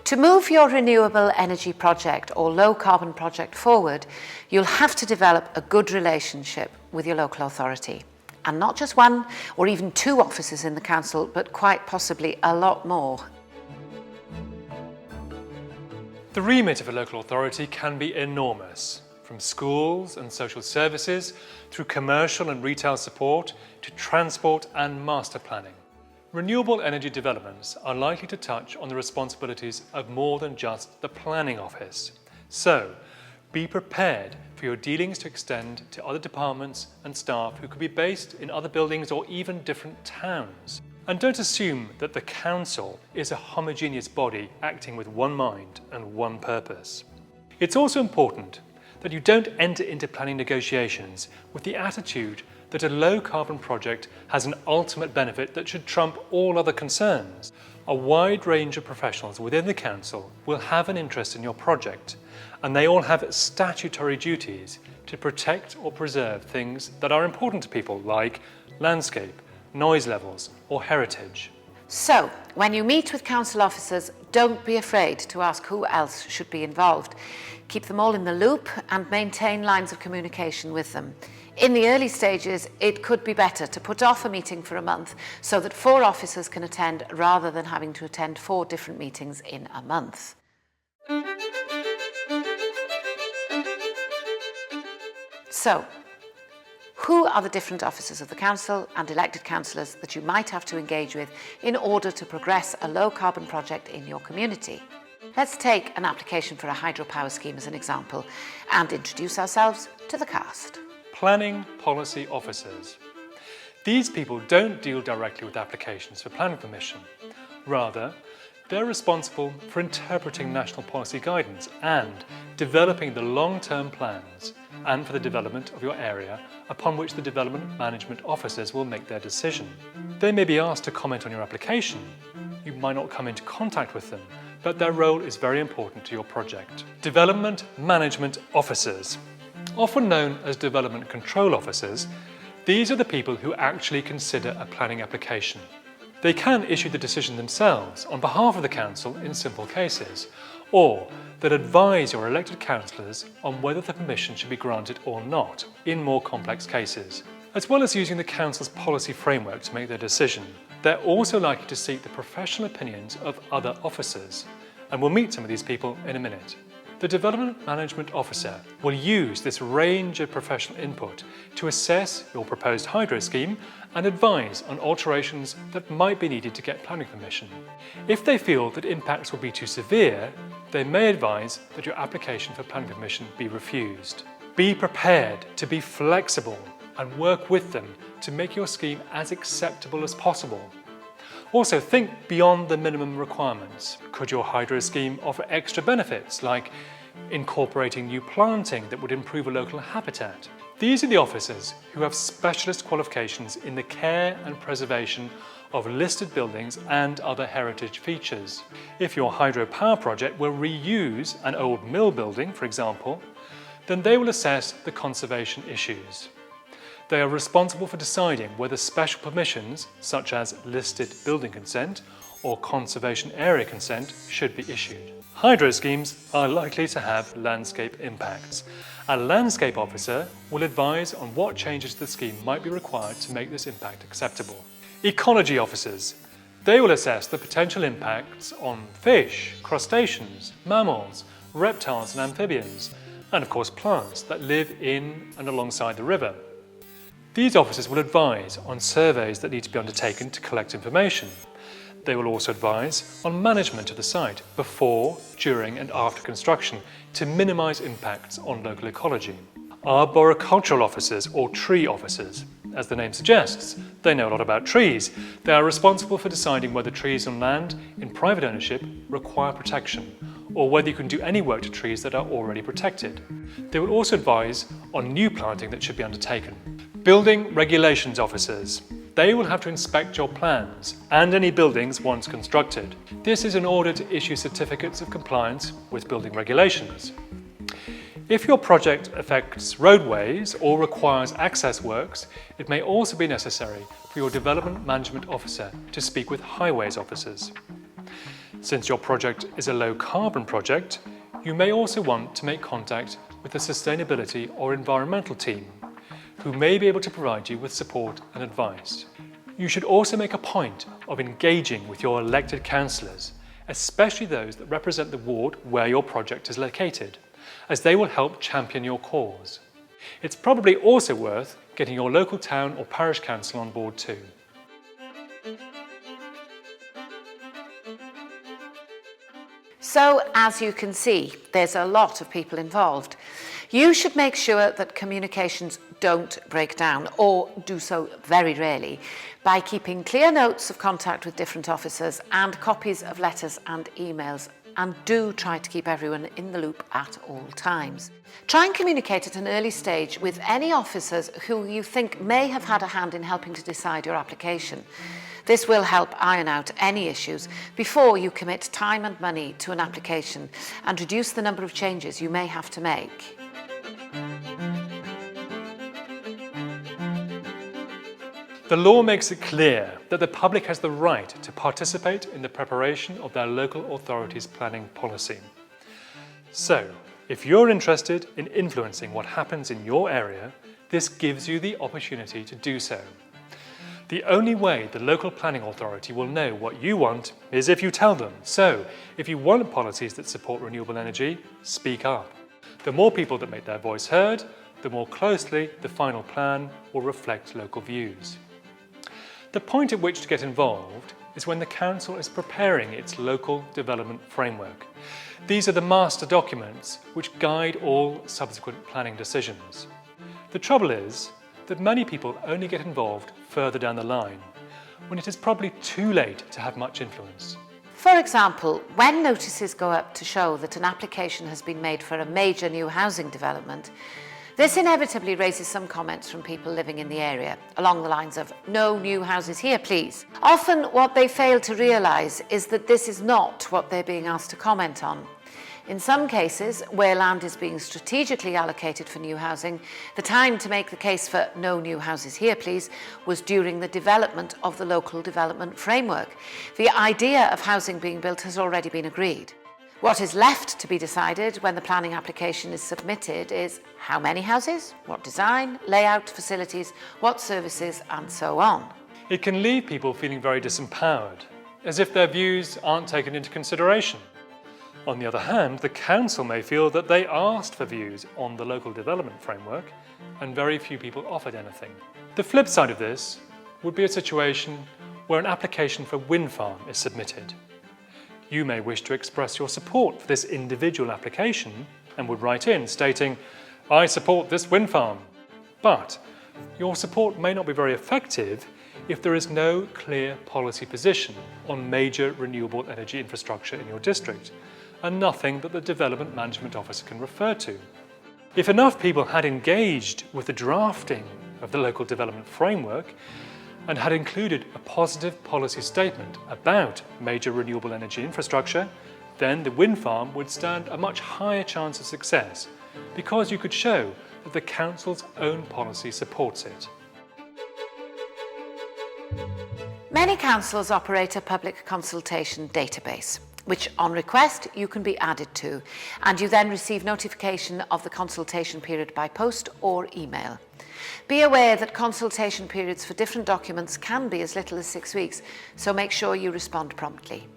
To move your renewable energy project or low carbon project forward, you'll have to develop a good relationship with your local authority. And not just one or even two officers in the council, but quite possibly a lot more. The remit of a local authority can be enormous, from schools and social services through commercial and retail support to transport and master planning. Renewable energy developments are likely to touch on the responsibilities of more than just the planning office. So, be prepared for your dealings to extend to other departments and staff who could be based in other buildings or even different towns. And don't assume that the council is a homogeneous body acting with one mind and one purpose. It's also important that you don't enter into planning negotiations with the attitude that a low-carbon project has an ultimate benefit that should trump all other concerns. A wide range of professionals within the council will have an interest in your project, and they all have statutory duties to protect or preserve things that are important to people, like landscape, noise levels, or heritage. So, when you meet with council officers, don't be afraid to ask who else should be involved. Keep them all in the loop and maintain lines of communication with them. In the early stages, it could be better to put off a meeting for a month so that 4 officers can attend rather than having to attend 4 different meetings in a month. So, who are the different officers of the council and elected councillors that you might have to engage with in order to progress a low-carbon project in your community? Let's take an application for a hydropower scheme as an example and introduce ourselves to the cast. Planning policy officers. These people don't deal directly with applications for planning permission. Rather, they're responsible for interpreting national policy guidance and developing the long-term plans and for the development of your area upon which the development management officers will make their decision. They may be asked to comment on your application. You might not come into contact with them, but their role is very important to your project. Development management officers. Often known as development control officers, these are the people who actually consider a planning application. They can issue the decision themselves on behalf of the council in simple cases, or that advise your elected councillors on whether the permission should be granted or not in more complex cases. As well as using the council's policy framework to make their decision, they're also likely to seek the professional opinions of other officers, and we'll meet some of these people in a minute. The Development Management Officer will use this range of professional input to assess your proposed hydro scheme and advise on alterations that might be needed to get planning permission. If they feel that impacts will be too severe, they may advise that your application for planning permission be refused. Be prepared to be flexible and work with them to make your scheme as acceptable as possible. Also, think beyond the minimum requirements. Could your hydro scheme offer extra benefits, like incorporating new planting that would improve a local habitat? These are the officers who have specialist qualifications in the care and preservation of listed buildings and other heritage features. If your hydropower project will reuse an old mill building, for example, then they will assess the conservation issues. They are responsible for deciding whether special permissions, such as listed building consent or conservation area consent, should be issued. Hydro schemes are likely to have landscape impacts. A landscape officer will advise on what changes to the scheme might be required to make this impact acceptable. Ecology officers. They will assess the potential impacts on fish, crustaceans, mammals, reptiles and amphibians, and of course plants that live in and alongside the river. These officers will advise on surveys that need to be undertaken to collect information. They will also advise on management of the site before, during and after construction to minimise impacts on local ecology. Arboricultural officers or tree officers. As the name suggests, they know a lot about trees. They are responsible for deciding whether trees on land in private ownership require protection, or whether you can do any work to trees that are already protected. They will also advise on new planting that should be undertaken. Building regulations officers. They will have to inspect your plans and any buildings once constructed. This is in order to issue certificates of compliance with building regulations. If your project affects roadways or requires access works, it may also be necessary for your development management officer to speak with highways officers. Since your project is a low-carbon project, you may also want to make contact with the sustainability or environmental team, who may be able to provide you with support and advice. You should also make a point of engaging with your elected councillors, especially those that represent the ward where your project is located, as they will help champion your cause. It's probably also worth getting your local town or parish council on board too. So, as you can see, there's a lot of people involved. You should make sure that communications don't break down, or do so very rarely, by keeping clear notes of contact with different officers and copies of letters and emails, and do try to keep everyone in the loop at all times. Try and communicate at an early stage with any officers who you think may have had a hand in helping to decide your application. This will help iron out any issues before you commit time and money to an application and reduce the number of changes you may have to make. The law makes it clear that the public has the right to participate in the preparation of their local authority's planning policy. So, if you're interested in influencing what happens in your area, this gives you the opportunity to do so. The only way the local planning authority will know what you want is if you tell them. So, if you want policies that support renewable energy, speak up. The more people that make their voice heard, the more closely the final plan will reflect local views. The point at which to get involved is when the council is preparing its local development framework. These are the master documents which guide all subsequent planning decisions. The trouble is that many people only get involved further down the line, when it is probably too late to have much influence. For example, when notices go up to show that an application has been made for a major new housing development, this inevitably raises some comments from people living in the area, along the lines of, "No new houses here, please." Often what they fail to realise is that this is not what they're being asked to comment on. In some cases, where land is being strategically allocated for new housing, the time to make the case for "no new houses here, please" was during the development of the local development framework. The idea of housing being built has already been agreed. What is left to be decided when the planning application is submitted is how many houses, what design, layout, facilities, what services, and so on. It can leave people feeling very disempowered, as if their views aren't taken into consideration. On the other hand, the council may feel that they asked for views on the local development framework and very few people offered anything. The flip side of this would be a situation where an application for a wind farm is submitted. You may wish to express your support for this individual application and would write in stating, "I support this wind farm." But your support may not be very effective if there is no clear policy position on major renewable energy infrastructure in your district, and nothing that the Development Management Officer can refer to. If enough people had engaged with the drafting of the local development framework and had included a positive policy statement about major renewable energy infrastructure, then the wind farm would stand a much higher chance of success, because you could show that the council's own policy supports it. Many councils operate a public consultation database, which on request you can be added to, and you then receive notification of the consultation period by post or email. Be aware that consultation periods for different documents can be as little as 6 weeks, so make sure you respond promptly.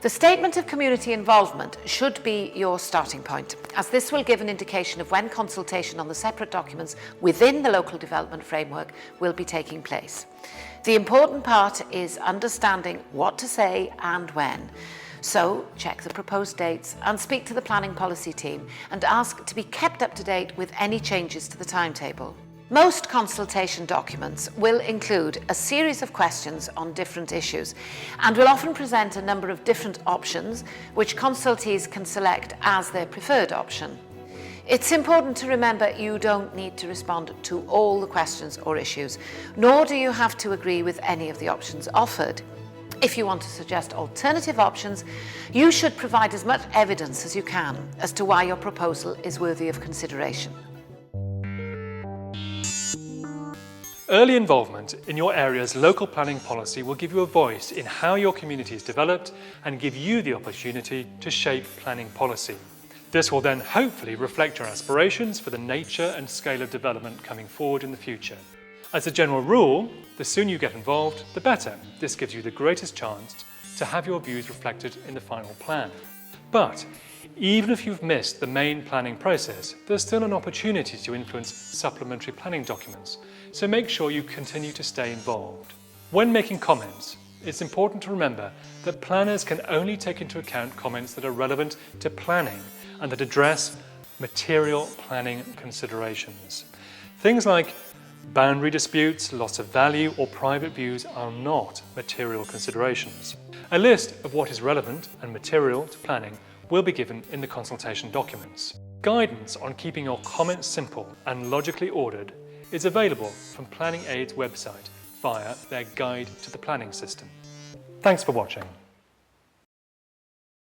The Statement of Community Involvement should be your starting point, as this will give an indication of when consultation on the separate documents within the local development framework will be taking place. The important part is understanding what to say and when. So, check the proposed dates and speak to the planning policy team and ask to be kept up to date with any changes to the timetable. Most consultation documents will include a series of questions on different issues and will often present a number of different options which consultees can select as their preferred option. It's important to remember you don't need to respond to all the questions or issues, nor do you have to agree with any of the options offered. If you want to suggest alternative options, you should provide as much evidence as you can as to why your proposal is worthy of consideration. Early involvement in your area's local planning policy will give you a voice in how your community is developed and give you the opportunity to shape planning policy. This will then hopefully reflect your aspirations for the nature and scale of development coming forward in the future. As a general rule, the sooner you get involved, the better. This gives you the greatest chance to have your views reflected in the final plan. But even if you've missed the main planning process, there's still an opportunity to influence supplementary planning documents, so make sure you continue to stay involved. When making comments, it's important to remember that planners can only take into account comments that are relevant to planning and that address material planning considerations. Things like boundary disputes, loss of value, or private views are not material considerations. A list of what is relevant and material to planning will be given in the consultation documents. Guidance on keeping your comments simple and logically ordered is available from Planning Aid's website via their Guide to the Planning System. Thanks for watching.